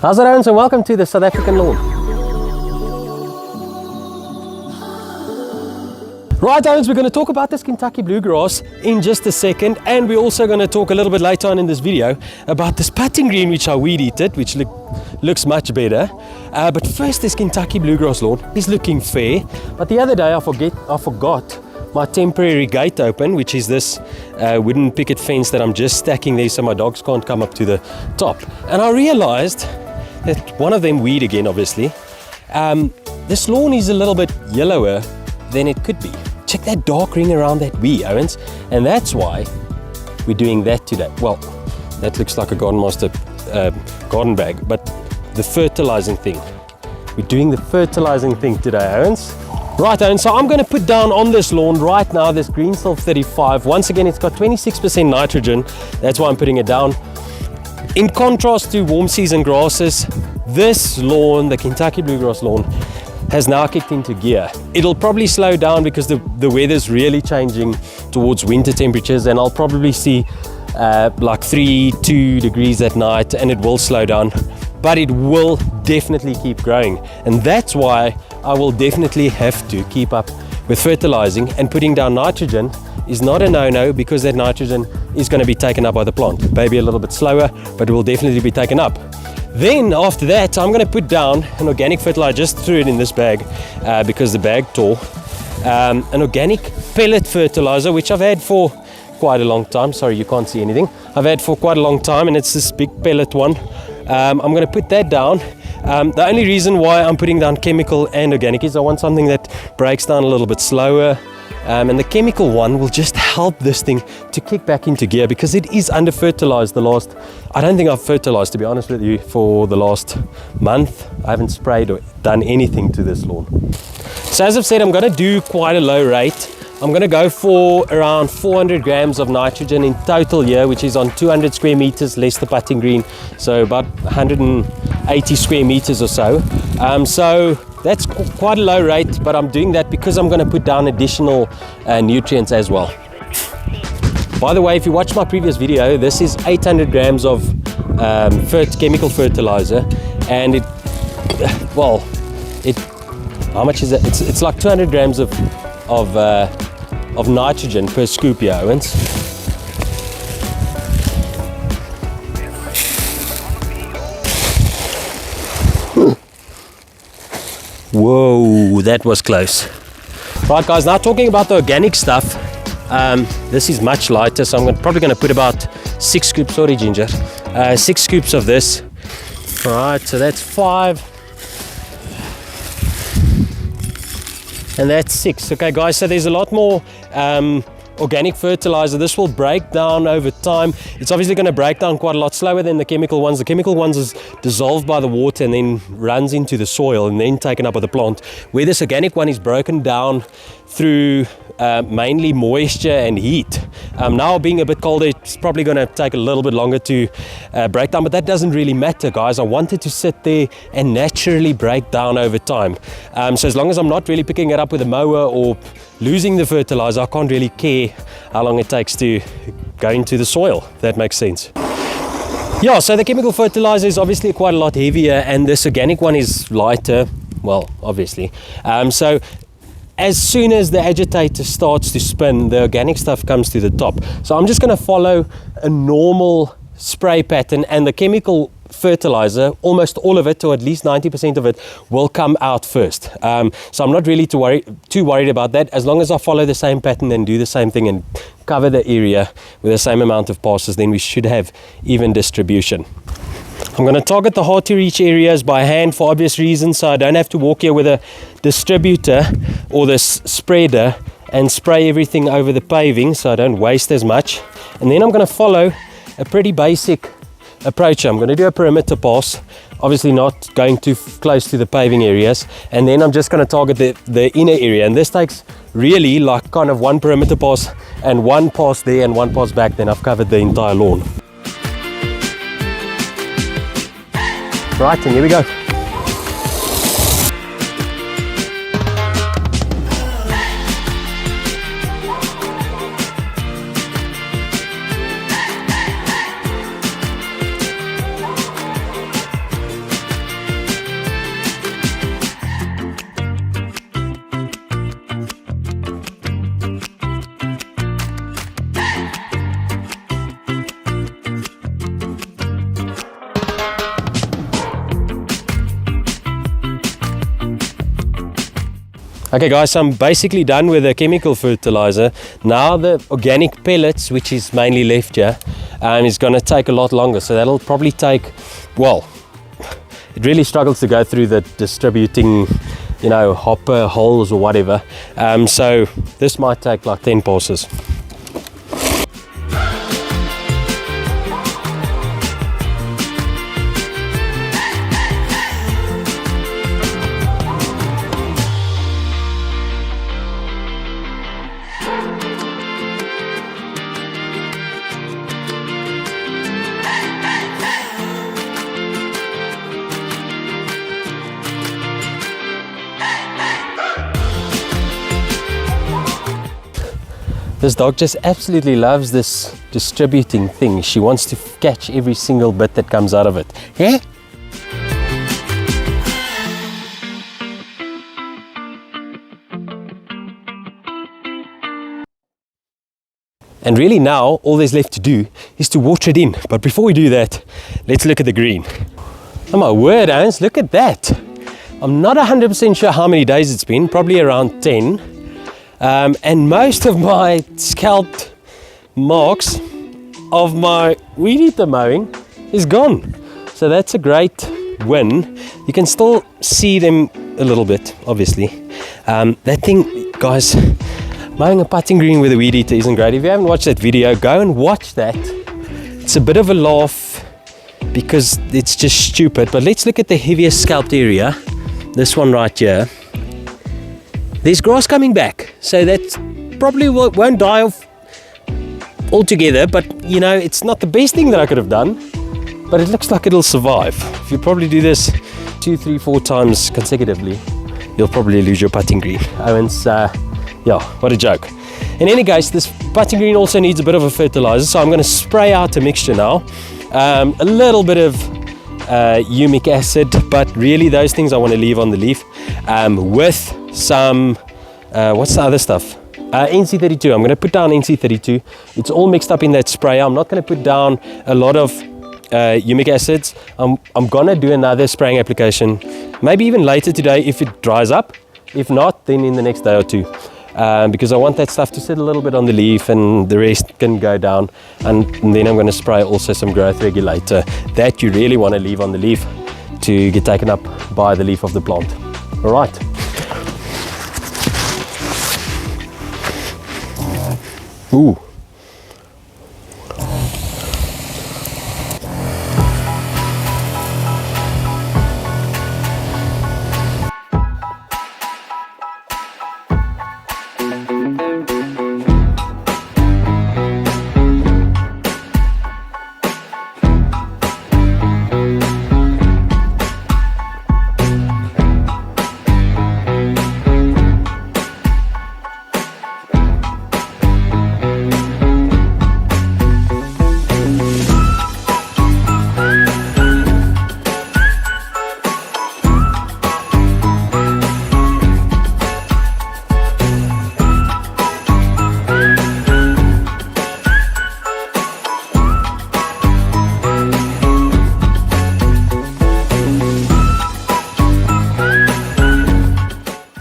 How's it, Owens, and welcome to the South African lawn. Right, Owens, we're going to talk about this Kentucky bluegrass in just a second, and we're also going to talk a little bit later on in this video about this putting green which I weed eated, which looks much better. But first, this Kentucky bluegrass lawn is looking fair. But the other day I forgot my temporary gate open, which is this wooden picket fence that I'm just stacking there so my dogs can't come up to the top. And I realized that one of them weed again, obviously. This lawn is a little bit yellower than it could be. Check that dark ring around that weed, Owens. And that's why we're doing that today. Well, that looks like a Garden Master garden bag, but the fertilizing thing. We're doing the fertilizing thing today, Owens. Right, Owens, so I'm going to put down on this lawn right now this Green Self 35. Once again, it's got 26% nitrogen. That's why I'm putting it down. In contrast to warm season grasses, this lawn, the Kentucky bluegrass lawn, has now kicked into gear. It'll probably slow down because the weather's really changing towards winter temperatures, and I'll probably see like 2 degrees at night, and it will slow down, but it will definitely keep growing. And that's why I will definitely have to keep up with fertilizing, and putting down nitrogen is not a no-no because that nitrogen is going to be taken up by the plant. Maybe a little bit slower, but it will definitely be taken up. Then after that, I'm going to put down an organic fertilizer. Just threw it in this bag because the bag tore. An organic pellet fertilizer, which I've had for quite a long time. Sorry, you can't see anything. I've had for quite a long time, and it's this big pellet one. I'm going to put that down. The only reason why I'm putting down chemical and organic is I want something that breaks down a little bit slower. And the chemical one will just help this thing to kick back into gear because it is under fertilized I don't think I've fertilized, to be honest with you, for the last month. I haven't sprayed or done anything to this lawn. So as I've said, I'm going to do quite a low rate. I'm going to go for around 400 grams of nitrogen in total here, which is on 200 square meters less the putting green, so about 180 square meters or so. So that's quite a low rate, but I'm doing that because I'm going to put down additional nutrients as well. By the way, if you watched my previous video, this is 800 grams of chemical fertilizer, and how much is it? It's like 200 grams of nitrogen per scoop here, Owens. Whoa, that was close. Right, guys, now talking about the organic stuff, this is much lighter, so I'm probably going to put about 6 scoops, sorry Ginger, 6 scoops of this. Alright, so that's 5. And that's 6. Okay, guys, so there's a lot more organic fertilizer. This will break down over time. It's obviously going to break down quite a lot slower than the chemical ones. The chemical ones is dissolved by the water and then runs into the soil and then taken up by the plant, where this organic one is broken down through mainly moisture and heat. Now being a bit colder, it's probably going to take a little bit longer to break down, but that doesn't really matter, guys. I want it to sit there and naturally break down over time. So as long as I'm not really picking it up with a mower or losing the fertilizer, I can't really care how long it takes to go into the soil, if that makes sense. Yeah, so the chemical fertilizer is obviously quite a lot heavier, and this organic one is lighter, well, obviously. So as soon as the agitator starts to spin, the organic stuff comes to the top. So I'm just going to follow a normal spray pattern, and the chemical fertilizer, almost all of it, or at least 90% of it, will come out first. So I'm not really too worried about that. As long as I follow the same pattern and do the same thing and cover the area with the same amount of passes, then we should have even distribution. I'm going to target the hard to reach areas by hand for obvious reasons, so I don't have to walk here with a distributor or this spreader and spray everything over the paving, so I don't waste as much. And then I'm going to follow a pretty basic approach. I'm going to do a perimeter pass, obviously not going too close to the paving areas, and then I'm just going to target the inner area, and this takes really like kind of one perimeter pass and one pass there and one pass back, then I've covered the entire lawn. Right, and here we go. Okay guys, so I'm basically done with the chemical fertilizer. Now the organic pellets, which is mainly left here, is going to take a lot longer. So that'll probably take, well, it really struggles to go through the distributing, you know, hopper holes or whatever. So this might take like 10 passes. This dog just absolutely loves this distributing thing. She wants to catch every single bit that comes out of it. Yeah? And really now, all there's left to do is to water it in. But before we do that, let's look at the green. Oh my word, Hans, look at that. I'm not 100% sure how many days it's been, probably around 10. And most of my scalped marks of my weed eater mowing is gone. So that's a great win. You can still see them a little bit, obviously. That thing, guys, mowing a putting green with a weed eater isn't great. If you haven't watched that video, go and watch that. It's a bit of a laugh because it's just stupid. But let's look at the heaviest scalped area. This one right here. There's grass coming back, so that probably won't die off altogether, but you know, it's not the best thing that I could have done, but it looks like it'll survive. If you probably do this 2, 3, 4 times consecutively, you'll probably lose your putting green. Owens, yeah, what a joke. In any case, this putting green also needs a bit of a fertilizer, so I'm going to spray out a mixture now. A little bit of humic acid, but really those things I want to leave on the leaf, with some, what's the other stuff? NC32. I'm going to put down NC32. It's all mixed up in that spray. I'm not going to put down a lot of humic acids. I'm going to do another spraying application, maybe even later today if it dries up. If not, then in the next day or two. Because I want that stuff to sit a little bit on the leaf and the rest can go down. And then I'm going to spray also some growth regulator that you really want to leave on the leaf to get taken up by the leaf of the plant. All right. Ooh.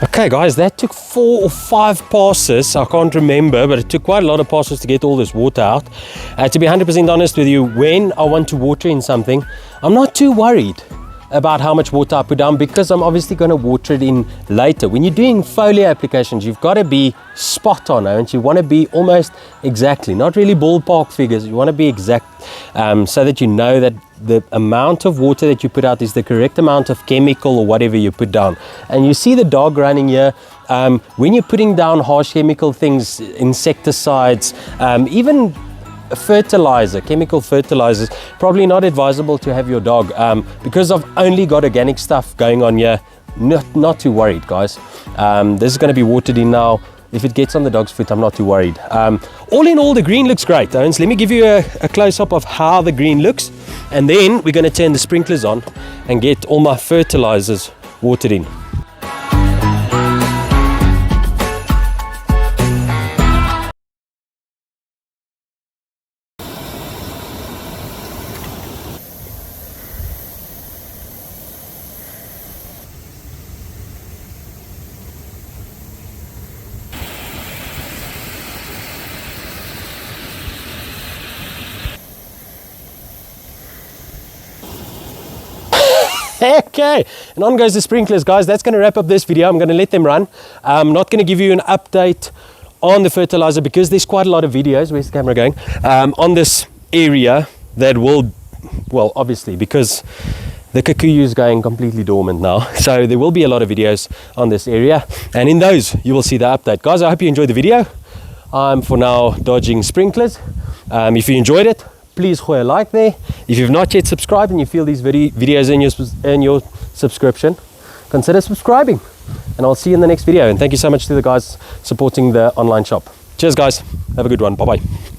Okay guys, that took 4 or 5 passes, I can't remember, but it took quite a lot of passes to get all this water out. To be 100% honest with you, when I want to water in something, I'm not too worried about how much water I put down because I'm obviously going to water it in later. When you're doing foliar applications, you've got to be spot on, and you want to be almost exactly, not really ballpark figures, you want to be exact, so that you know that the amount of water that you put out is the correct amount of chemical or whatever you put down. And you see the dog running here. When you're putting down harsh chemical things, insecticides, even fertilizer, chemical fertilizers, probably not advisable to have your dog, because I've only got organic stuff going on here. Not too worried, guys. This is going to be watered in now. If it gets on the dog's foot, I'm not too worried. All in all, the green looks great, Owens. Let me give you a close-up of how the green looks, and then we're going to turn the sprinklers on and get all my fertilizers watered in. Okay, and on goes the sprinklers, guys. That's going to wrap up this video. I'm going to let them run. I'm not going to give you an update on the fertilizer because there's quite a lot of videos. Where's the camera going? On this area that will, well, obviously, because the kikuyu is going completely dormant now. So there will be a lot of videos on this area. And in those, you will see the update. Guys, I hope you enjoyed the video. I'm for now dodging sprinklers. If you enjoyed it, please hit a like there. If you've not yet subscribed and you feel these videos in your subscription, consider subscribing. And I'll see you in the next video. And thank you so much to the guys supporting the online shop. Cheers, guys. Have a good one. Bye-bye.